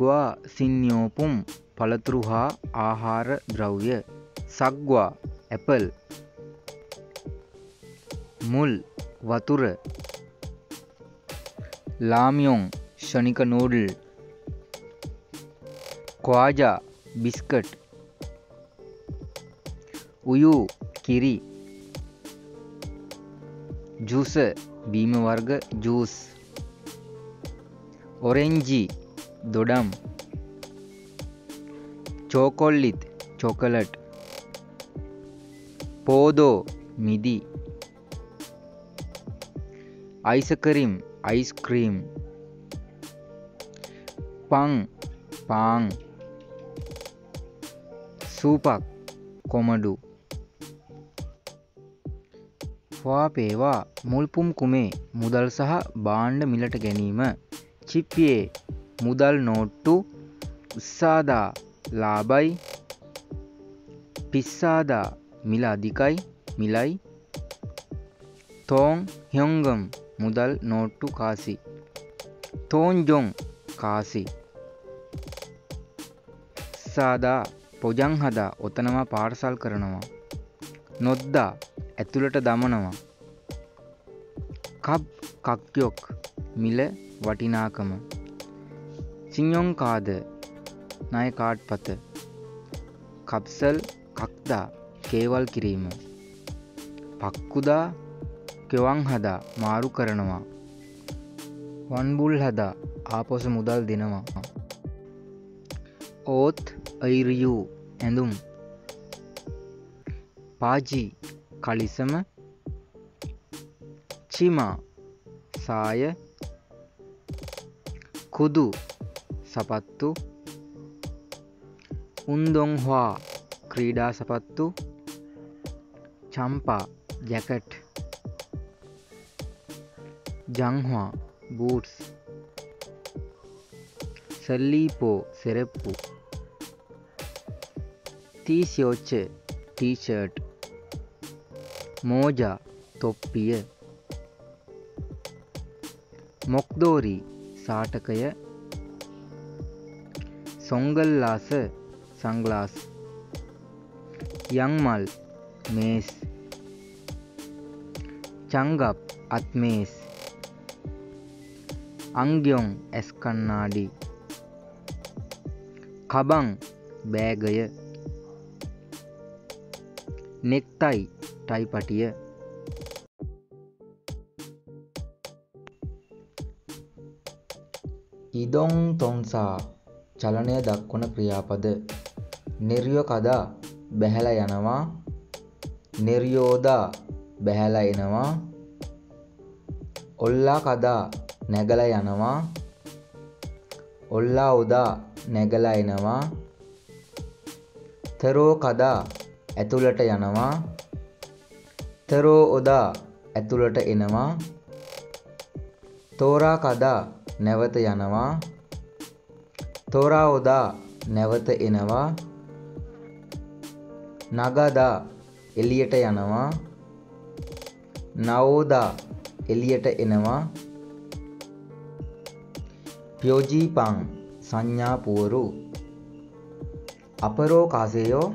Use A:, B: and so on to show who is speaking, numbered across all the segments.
A: ග්වා සින්යෝපුම් පළතුරු හා ආහාර ද්‍රව්‍ය. සග්වා ඇපල්. මුල් වතුර. ලාමියොන් ෂනික නූඩල්. ක්වාජා බිස්කට්. උයු කිරි. ජූස බීම වර්ග ජූස්. ඔරෙන්ජි දොඩම්. චෝකොල්ලිත් චොකලට්. පෝදෝ මිදි. අයිසකරිම් අයිස්ක්‍රීම්. පං පාන්. සූපක් කොමඩු. වාපේවා මුල්පුම් කුමේ මුදල් සහ භාණ්ඩ මිලට ගැනීම. චිප්පියේ මුදල් නෝට්ටු. උස්සාදා ලාබයි. පිස්සාදා මිල අධිකයි මිලයි. තෝන් හ්යොංගම් මුදල් නෝට්ටු කාසි. තෝන්ජොන් කාසි. සාදා පොජං හදා ඔතනවා පාර්සල් කරනවා. නොද්දා ඇතුළට දමනවා. කබ් කක්යොක් මිල වටිනාකම. සින්යොන් කාද ණය කාඩ්පත. කප්සල් කක්දා කේවල් කිරීම. පක්කුදා කෙවන් හදා මාරු කරනවා. වන්බුල් හදා ආපොස මුදල් දෙනවා. ඕත් අයිරියූ ඇඳුම්. පාජි කලිසම. චිමා සාය. කුදු සපත්තු. උන්දොන්හ්වා ක්‍රීඩා සපත්තු. චම්පා ජැකට්. ජංහ්වා බූට්ස්. සල්ලීපෝ සෙරෙප්පු. තීසියෝච්ච ටී-ෂර්ට්. මෝජා තොප්පිය. මොක්දෝරි සාටකය. සොංගල්ලාස සංග්ලාස්. යංමල් මේස්. චංගප් අත්මේස්. අංග්‍යොන් ඇස් කන්නාඩි. කබං බෑගය. නෙක්ටයි ටයිපටිය. ඉදොන් තොන්සා චලනය දක්වන ක්‍රියාපද. නිර්යෝ කදා බැහැලා යනවා. නිර්යෝදා බැහැලා එනවා. ඔල්ලා කදා නැගලා යනවා. ඔල්ලා උදා නැගලා එනවා. තරෝ කදා ඇතුළට යනවා. තරෝ ඔදා ඇතුළට එනවා. තෝරා කදා නැවත යනවා. තෝරා ඔදා නැවත එනවා. නගදා එළියට යනවා. නවෝදා එළියට එනවා. ප්යෝජීපං සංඥා පුවරු. අපරෝ කාසේයෝ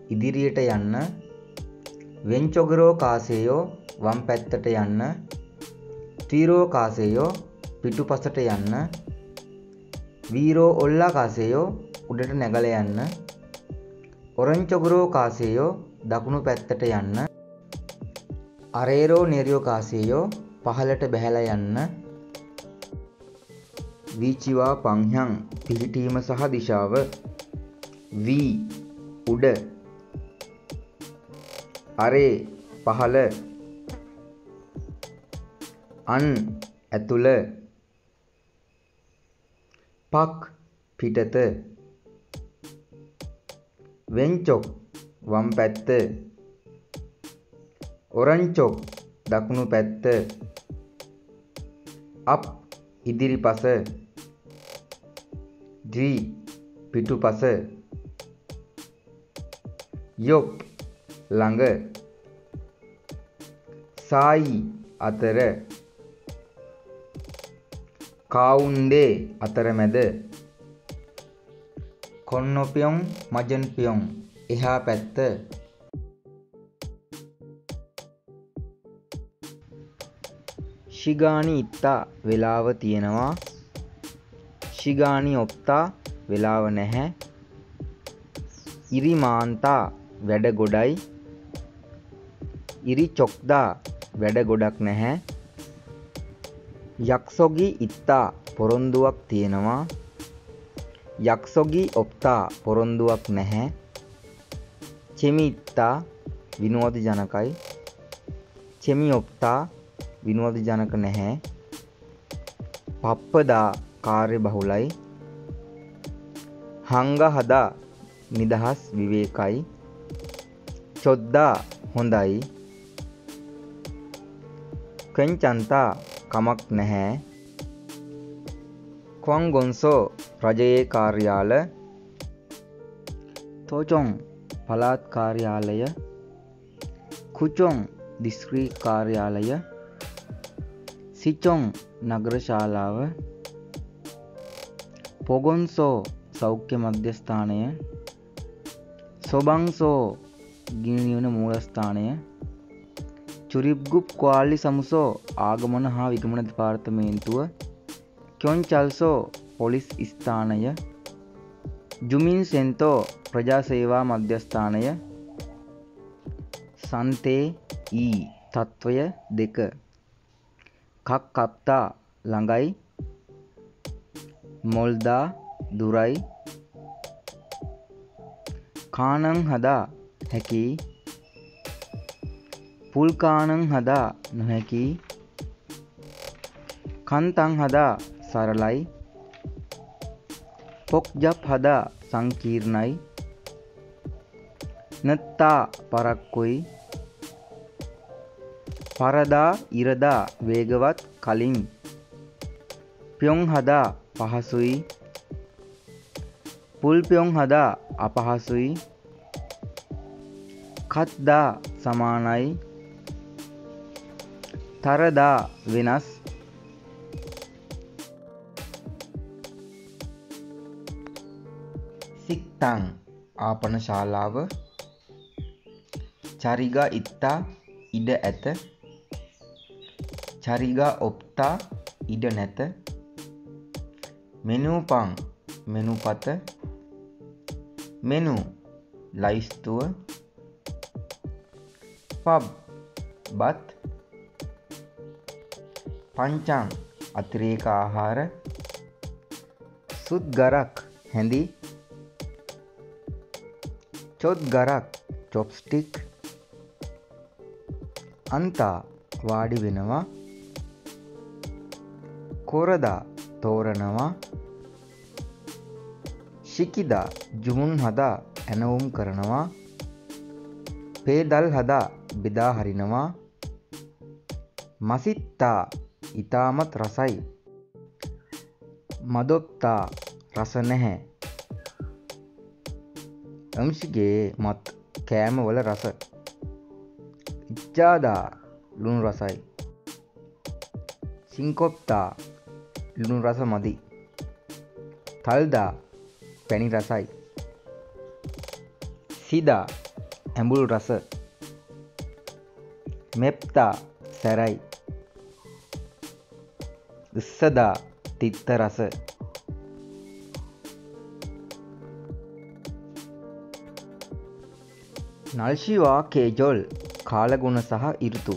A: ඉදිරියට යන්න. වෙන්චොගරෝ කාසේයෝ වම් පැත්තට යන්න. තීරෝ කාසේයෝ පිටුපසට යන්න. වීරෝ ඔල්ලා කාසේයෝ උඩට නැගලා යන්න. ඔරංචොගරෝ කාසේයෝ දකුණු පැත්තට යන්න. අරේරෝ නිර්යෝ කාසේයෝ පහළට බැහැලා යන්න. වීචිවා පංහ්යං පිහිටීම සහ දිශාව. වී උඩ. අරේ පහළ. අන් ඇතුළ. පක් පිටත. වෙන්චොක් වම් පැත්ත. ඔරංචොක් දකුණු පැත්ත. අප් ඉදිරිපස. ද්වි පිටුපස. යොප් ළඟ. සායි අතර. කාවුන්ඩේ අතරමැද. කොන්නොපියොන් මජන්පියොන් එහා පැත්ත. ශිගානි ඉත්තා වෙලාව තියෙනවා. ශිගානි ඔප්තා වෙලාව නැහැ. ඉරි මාන්තා වැඩ ගොඩයි. ඉරි චොක්දා වැඩ ගොඩක් නැහැ. යක්සොගි ඉත්තා පොරොන්දුවක් තියෙනවා. යක්සොගි ඔප්තා පොරොන්දුවක් නැහැ. චෙමි ඉත්තා විනෝද ජනකයි. චෙමි ඔප්තා විනෝද ජනක නැහැ. පප්පදා කාර්ය බහුලයි. හංග හදා නිදහස් විවේකයි. චොද්දා හොඳයි. කෙන්චන්තා කමක් නැහැ. ක්වන්ගොන්සෝ රජයේ කාර්යාල. තෝචොන් පළාත් කාර්යාලය. කුචොන් දිස්ත්‍රික් කාර්යාලය. සිචොන් නගර ශාලාව. පොගොන්සෝ සෞඛ්‍ය මධ්‍යස්ථානය. සොබංසෝ ගිනිනිවන මූලස්ථානය. චුරිප්ගුප් ක්වාලි සමුසෝ ආගමන හා විගමන දෙපාර්තමේන්තුව. කියොන්චල්සෝ පොලිස් ස්ථානය. ජුමින් සෙන්තෝ ප්‍රජා සේවා මධ්‍යස්ථානය. සන්තේ ඊ තත්වය 2. කප්තා ළඟයි. මොල්දා දුරයි. කානං හදා හැකි. පුල්කානං හදා නොහැකි. කන්තං හදා සරලයි. පොක්ජප් හදා සංකීර්ණයි. නත්තා පරක්කුයි. පරදා ඉරදා වේගවත් කලින්. පියොන් හදා පහසුයි. පුල්පියොන් හදා අපහසුයි. කත්දා සමානයි. තරදා වෙනස්. සික්තං ආපන ශාලාව. චරිගා ඉත්තා ඉඩ ඇත. චරිගා ඔප්තා ඉඩ නැත. මෙනූපං මෙනුපත. මෙනු ලයිස්තුව. පබ් බත්. පංචං අතිරේක ආහාර. සුද්ගරක් හැඳි. චොද්ගරක් චොප්ස්ටික්. අන්තා වාඩි වෙනවා. කොරදා තෝරනවා. ශිකිදා ජුමුන් හදා ඇනවුම් කරනවා. පේදල් හදා බෙදා හරිනවා. මසිත්තා ඉතාමත් රසයි. මදොත්තා රස නැහැ. අම්ශිගේ මත් කෑමවල රස. ඉච්ඡාදා ලුණු රසයි. සිංකොප්තා ලුණු රස මදි. තල්දා පැණි රසයි. සිදා ඇඹුල් රස. මෙප්තා සැරයි. ඉස්සදා තිත්ත රස. නල්ශිවා කේජොල් කාලගුණ සහ ඍතු.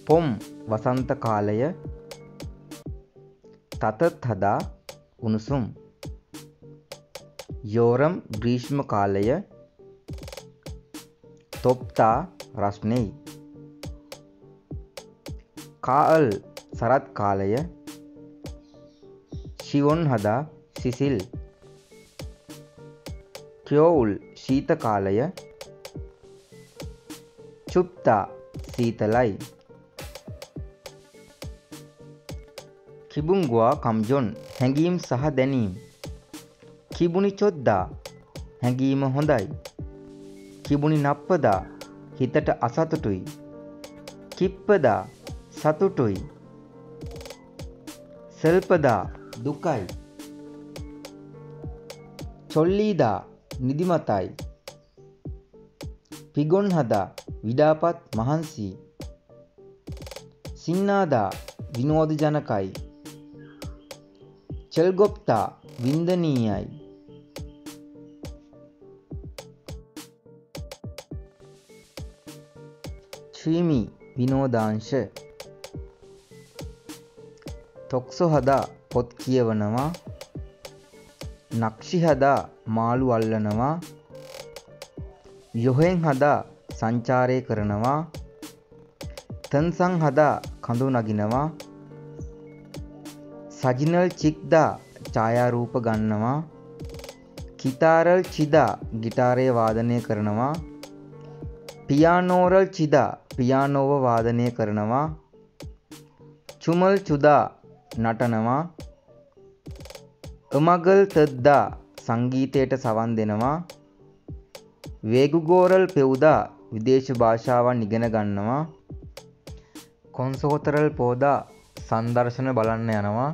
A: පොම් වසන්ත කාලය. තතත් හදා උණුසුම්. යෝරම් ග්‍රීෂ්ම කාලය. තොප්තා රස්නෙයි. කාල් සරත් කාලය. ශිවොන් හදා සිසිල්. කියෝවුල් ශීත කාලය. චුප්තා සීතලයි. කිබුංගුවා කම්ජොන් හැඟීම් සහ දැනීම්. කිබුනි චොද්දා හැඟීම හොඳයි. කිබුනි නප්පදා හිතට අසතුටුයි. කිප්පදා සතුටුයි. සල්පදා දුකයි. චොල්ලීදා නිදිමතයි. පිගොන් හදා විඩාපත් මහන්සි. සින්නාදා විනෝද ජනකයි. චෙල්ගොප්තා වින්දනීයයි. ශ්‍රීමි විනෝදාංශ. තොක්සො හදා පොත් කියවනවා. නක්ෂි හදා මාළු අල්ලනවා. යොහෙන් හදා සංචාරය කරනවා. තන්සං හදා කඳු නගිනවා. සජිනල් චික්දා ඡායාරූප ගන්නවා. කිතාරල් චිදා ගිටාරය වාදනය කරනවා. පියානෝරල් චිදා පියානෝව වාදනය කරනවා. චුමල් චුදා නටනවා. එමගල් තද්දා සංගීතයට සවන් දෙනවා. වේගුගෝරල් පෙවුදා විදේශ භාෂාවන් ඉගෙන ගන්නවා. කොන්සෝතරල් පෝදා සංදර්ශන බලන්න යනවා.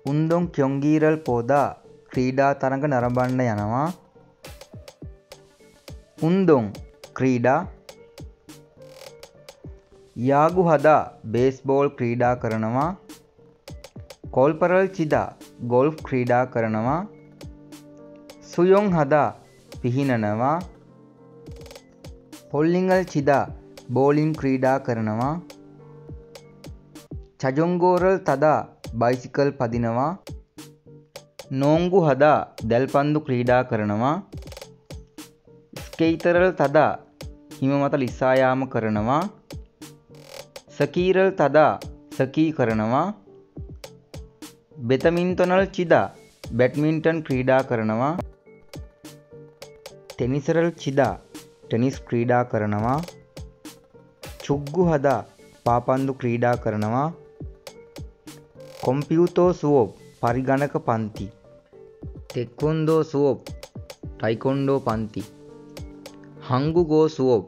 A: උන්දොන් කියොංගීරල් පෝදා ක්‍රීඩා තරඟ නරඹන්න යනවා. උන්දොන් ක්‍රීඩා. යාගු හදා බේස්බෝල් ක්‍රීඩා කරනවා. කොල්පරල් චිදා ගොල්ෆ් ක්‍රීඩා කරනවා. සුයොන් හදා පිහිනනවා. පොල්ලිංගල් චිදා බෝලින් ක්‍රීඩා කරනවා. චජොංගෝරල් තදා බයිසිකල් පදිනවා. නෝංගු හදා දැල්පන්දු ක්‍රීඩා කරනවා. ස්කේටරල් තදා හිම මත ලිස්සා යාම කරනවා. සකීරල් තදා සකී කරනවා. බෙතමින්ටොනල් චිදා බැඩ්මින්ටන් ක්‍රීඩා කරනවා. ටෙනිසරල් චිදා ටෙනිස් ක්‍රීඩා කරනවා. චුග්ගු හදා පාපන්දු ක්‍රීඩා කරනවා. කොම්පියුටෝ සුවොබ් පරිගණක පන්ති. තෙක්කොන්දෝ සුවොබ් ටයිකොන්ඩෝ පන්ති. හංගුගෝ සුවොබ්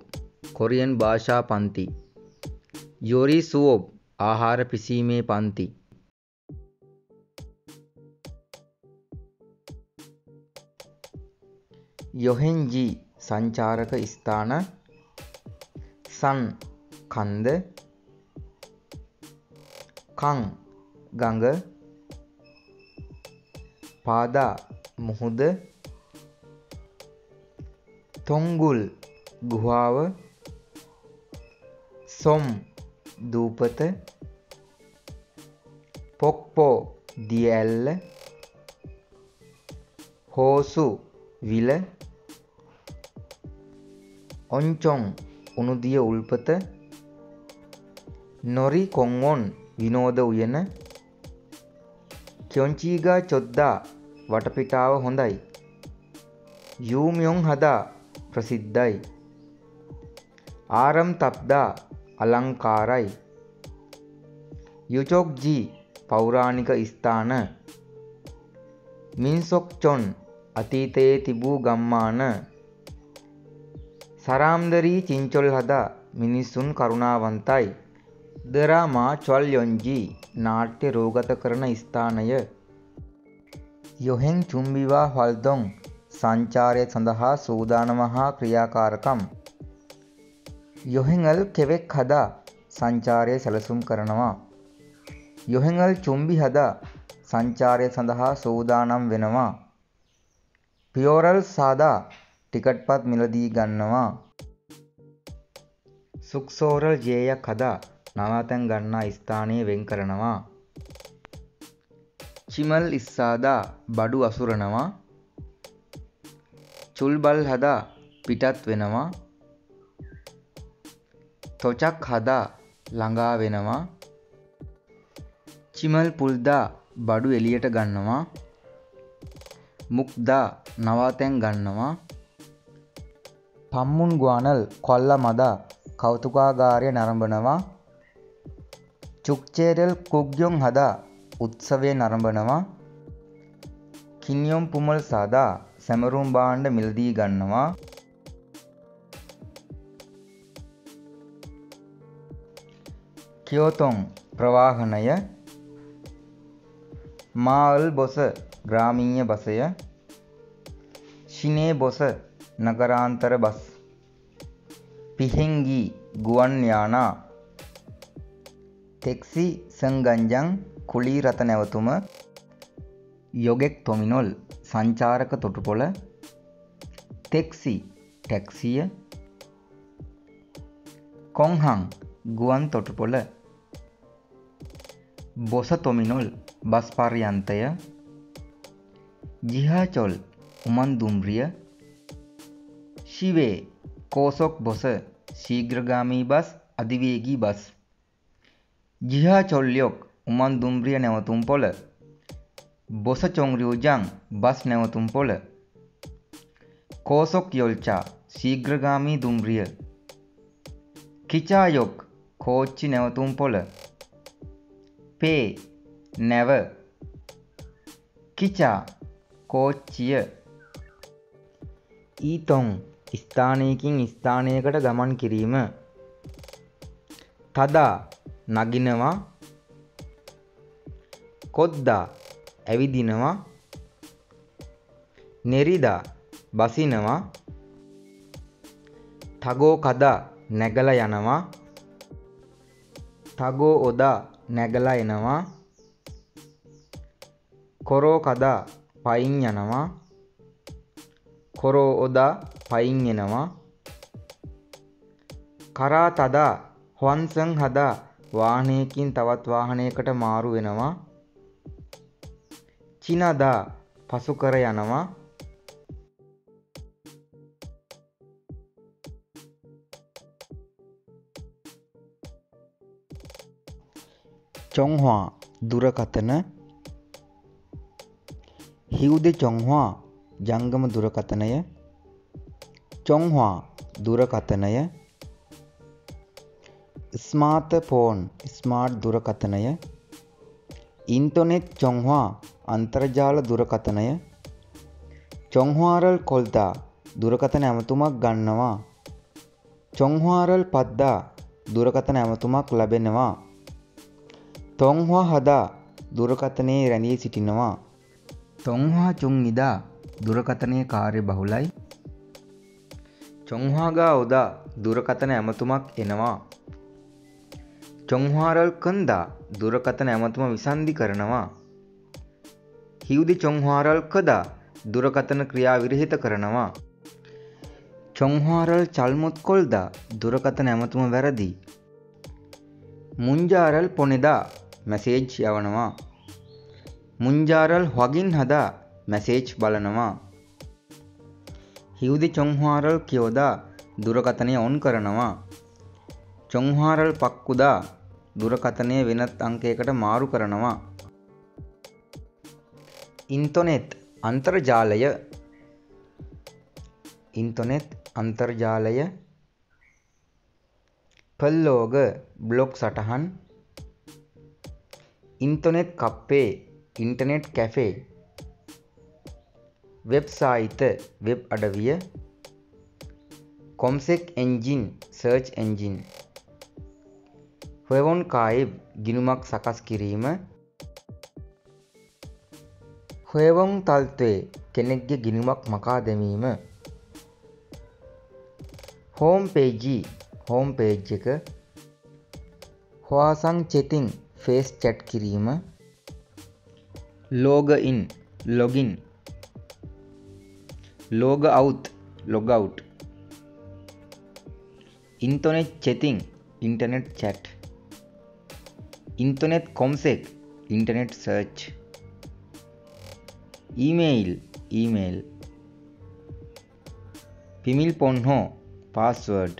A: කොරියන් භාෂා පන්ති. යොරි සුවොබ් ආහාර පිසීමේ පන්ති. යොහෙන්ජි සංචාරක ස්ථාන. සන් කන්ද. කං ගඟ. පාදා මුහුද. තොංගුල් ගුහාව. සොම් දූපත. පොක්පෝ දිය ඇල්ල. හෝසු විල. ඔන්චොන් උණුදිය උල්පත. නොරි කොන්වොන් විනෝද උයන. කියොන්චීගා චොද්දා වටපිටාව හොඳයි. යූම්යොන් හදා ප්‍රසිද්ධයි. ආරම් තප්දා අලංකාරයි. යුචොක්ජී පෞරාණික ස්ථාන. මින්සොක්චොන් අතීතයේ තිබූ ගම්මාන. සරාම්දරී චිංචොල් හදා මිනිස්සුන් කරුණාවන්තයි. දරාමා චොල්යොන්ජී නාට්‍ය රූගත කරන ස්ථානය. යොහෙන් චුම්බිවා හල්දොන් සංචාරය සඳහා සූදානම හා ක්‍රියාකාරකම්. යොහෙන්ගල් කෙවෙක් හදා සංචාරය සැලසුම් කරනවා. යොහෙන්ගල් චුම්බි හදා සංචාරය සඳහා සූදානම් වෙනවා. පියෝරල් සාදා ටිකට්පත් මිලදී ගන්නවා. සුක්සෝරල් ජේයක් හදා නවාතැන් ගන්නා ස්ථානය වෙන් කරනවා. චිමල් ඉස්සාදා බඩු අසුරනවා. චුල්බල් හදා පිටත් වෙනවා. තොචක් හදා ළඟා වෙනවා. චිමල් පුල්දා බඩු එළියට ගන්නවා. මුක්දා නවාතැන් ගන්නවා. පම්මුන් ගුවනල් කොල්ල මදා කෞතුකාගාරය නරඹනවා. චුක්චේරල් කුග්යොන් හදා උත්සවය නරඹනවා. කින්යොම් පුමල් සාදා සැමරුම් භාණ්ඩ මිලදී ගන්නවා. කියෝතොන් ප්‍රවාහනය. මාල් බොස ග්‍රාමීය බසය. ශිනේ බොස නගරාන්තර බස්. පිහෙංගි ගුවන් යානා. තෙක්සි සංගංජං කුලී රථ නැවතුම. යොගෙක් තොමිනොල් සංචාරක තොටුපොළ. තෙක්සි ටැක්සිය. කොංහං ගුවන් තොටුපොළ. බොස තොමිනොල් බස් පර්යන්තය. ජිහාචොල් උමන් දුම්රිය. ශිවේ කෝසොක් බොස ශීඝ්‍රගාමී බස් අධිවේගී බස්. ජිහාචොල්යොක් උමන් දුම්රිය නැවතුම් පොළ. බොස චොංරියුජං බස් නැවතුම් පොළ. කෝසොක් යොල්චා ශීඝ්‍රගාමී දුම්රිය. කිචායොක් කෝච්චි නැවතුම් පොළ. පේ නැව. කිචා කෝච්චිය. ඊතොන් ස්ථානයකින් ස්ථානයකට ගමන් කිරීම. තදා නගිනවා. කොද්දා ඇවිදිනවා. නෙරිදා බසිනවා. තගෝ කදා නැගලා යනවා. තගෝ ඔදා නැගලා එනවා. කොරෝ කදා පයින් යනවා. කොරෝ ඔදා පයින් එනවා. කරා තදා හොන්සන් හදා වාහනයකින් තවත් වාහනයකට මාරු වෙනවා. චිනදා පසු කර යනවා. චොංහ්වා දුරකථන. හිව්දෙ චොංහ්වා ජංගම දුරකථනය. චොංහ්වා දුරකථනය. ස්මාර්ට් ෆෝන් ස්මාර්ට් දුරකථනය. ඉන්ටර්නෙට් චොංහ්වා අන්තර්ජාල දුරකථනය. චොංහ්වාරල් කොල්දා දුරකථන ඇමතුමක් ගන්නවා. චොංහ්වාරල් පද්දා දුරකථන ඇමතුමක් ලැබෙනවා. තොංහ්වා හදා දුරකථනයේ රැඳී සිටිනවා. තොංහ්වා චුං ඉදා දුරකථනයේ කාර්යබහුලයි. චොංහ්වාගා ඔදා දුරකථන ඇමතුමක් එනවා. චොංහ්වාරල් කන්දා දුරකථන ඇමතුම විසන්ධි කරනවා. හිව්දි චොංහ්වාරල් කදා දුරකථන ක්‍රියා විරහිත කරනවා. චොංහ්වාරල් චල්මුත් කොල්දා දුරකථන ඇමතුම වැරදි. මුංජාරල් පොනෙදා මැසේජ් යවනවා. මුංජාරල් හොගින් හදා මැසේජ් බලනවා. හිව්දි චොංහ්වාරල් කියෝදා දුරකථනය ඔන් කරනවා. චොංහ්වාරල් පක්කුදා දුරකථනය වෙනත් අංකයකට මාරු කරනවා. ඉන්ටර්නෙට් අන්තර්ජාලය. ඉන්ටර්නෙට් අන්තර්ජාලය. පල්ලෝග බ්ලොග් සටහන්. ඉන්ටර්නෙට් කප්පේ ඉන්ටර්නෙට් කැෆේ. වෙබ්සයිත වෙබ් අඩවිය. කොම්සෙක් එන්ජින් සර්ච් එන්ජින්. හොයවොන් කායිබ් ගිණුමක් සකස් කිරීම. හොයවොන් තල්ත්වේ කෙනෙක්ගේ ගිණුමක් මකා දැමීම. හෝම් පේජි හෝම් පේජ් එක. හොයාසං චෙතින් ෆේස් චැට් කිරීම. ලෝග ඉන් ලොගින්. ලෝග අවුට් ලොග් අවුට්. ඉන්ටර්නෙට් චෙතින් ඉන්ටර්නෙට් චැට්. ඉන්ටර්නෙට් කොම්සෙක් ඉන්ටර්නෙට් සර්ච්. Email email. පිමිල් පොන්හෝ පාස්වර්ඩ්.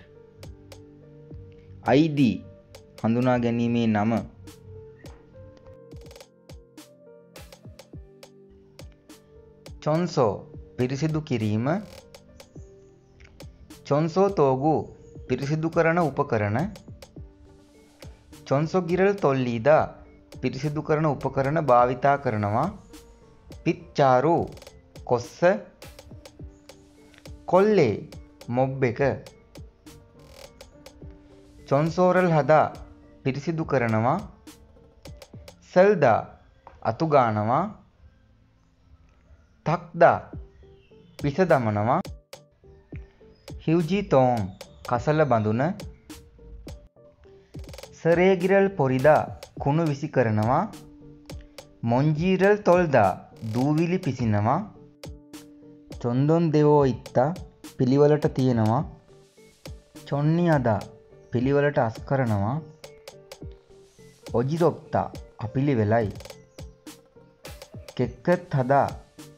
A: ID හඳුනා ගැනීමේ නම. චොන්සෝ පිරිසිදු කිරීම. චොන්සෝ තෝගු පිරිසිදු කරන උපකරණ. චොන්සෝ ගිරල් තොල්ලීදා පිරිසිදු කරන උපකරණ භාවිතා කරනවා. පිච්චාරු කොස්ස. කොල්ලේ මොබ් එක. චොන්සෝරල් හදා පිරිසිදු කරනවා. සල්දා අතු ගානවා. තක්දා පිස දමනවා. හිව්ජී තෝන් කසල බඳුන. සරේගිරල් පොරිදා කුණු විසි කරනවා. මොන්ජීරල් තොල්දා දූවිලි පිසිනවා. චොන්දොන් දෙවෝ ඉත්තා පිළිවෙලට තියෙනවා. චොන්නි අදා පිළිවෙලට අස් කරනවා. ඔජිරොප්තා අපිළිවෙලයි. කෙක්කත් හදා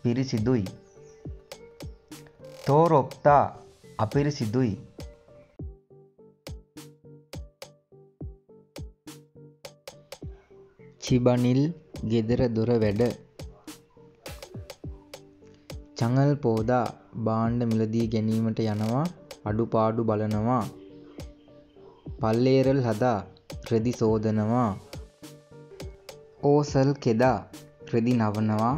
A: පිරිසිදුයි. තෝරොප්තා අපිරිසිදුයි. චිබනිල් ගෙදර දොර වැඩ. චඟල් පෝදා භාණ්ඩ මිලදී ගැනීමට යනවා. අඩුපාඩු බලනවා. පල්ලේරල් හදා රෙදි සෝදනවා. ඕසල් කෙදා රෙදි නවනවා.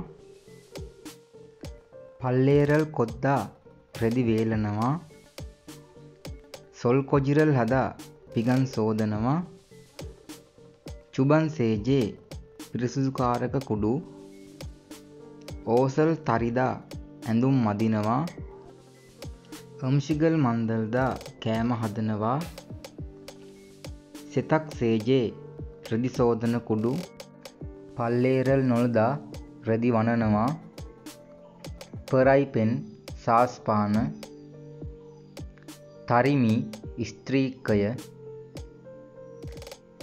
A: පල්ලේරල් කොද්දා රෙදි වේලනවා. සොල් කොජිරල් හදා පිගන් සෝදනවා. චුබන් සේජේ පිරිසිදුකාරක කුඩු. ඕසල් තරිදා ඇඳුම් මදිනවා. අම්ශිගල් මන්දල්දා කෑම හදනවා. සෙතක් සේජේ රෙදි සෝදන කුඩු. පල්ලේරල් නොල්දා රෙදි වනනවා. පරයිපෙන් සාස්පාන. තරිමි ස්ත්‍රීකය.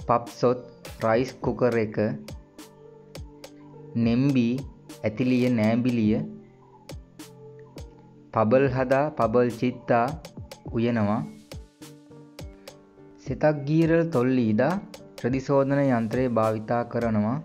A: පප්සොත් රයිස් කුකර් එක. නෙම්බි ඇතිලිය නෑබිලිය. පබල් හදා පබල් චිත්තා උයනවා. සෙතක් ගීරල් තොල්ලීදා රෙදි සෝදන යන්ත්‍රය භාවිතා කරනවා.